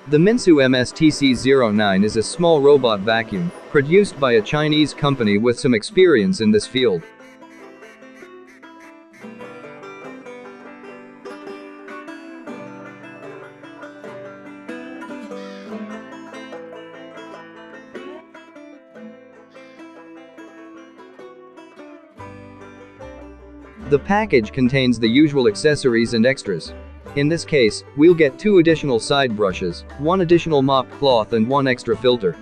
The MinSu MSTC09 is a small robot vacuum, produced by a Chinese company with some experience in this field. The package contains the usual accessories and extras. In this case, we'll get 2 additional side brushes, 1 additional mop cloth and 1 extra filter.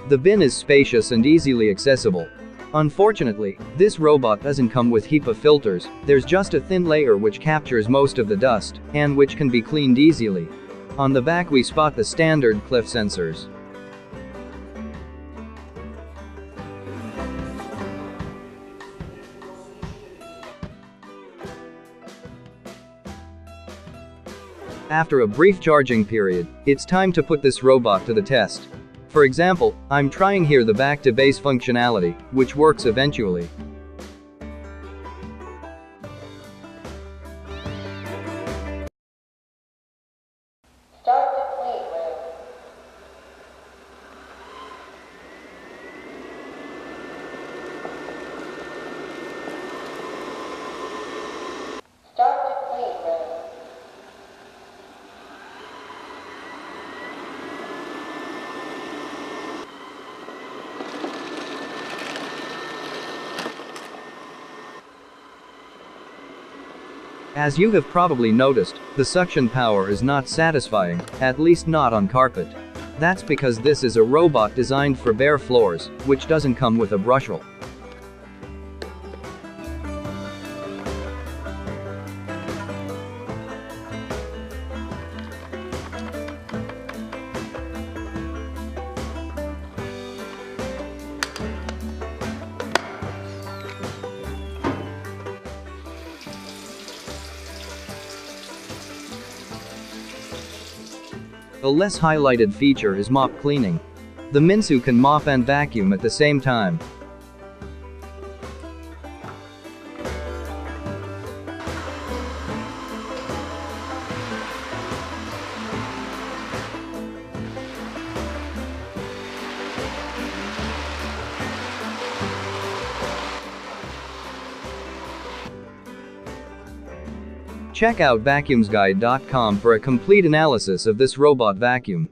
The bin is spacious and easily accessible. Unfortunately, this robot doesn't come with HEPA filters. There's just a thin layer which captures most of the dust, and which can be cleaned easily. On the back we spot the standard cliff sensors. After a brief charging period, it's time to put this robot to the test. For example, I'm trying here the back to base functionality, which works eventually. Start the clean room. Start the clean room. As you have probably noticed, the suction power is not satisfying, at least not on carpet. That's because this is a robot designed for bare floors, which doesn't come with a brushel. A less highlighted feature is mop cleaning. The MinSu can mop and vacuum at the same time. Check out vacuumsguide.com for a complete analysis of this robot vacuum.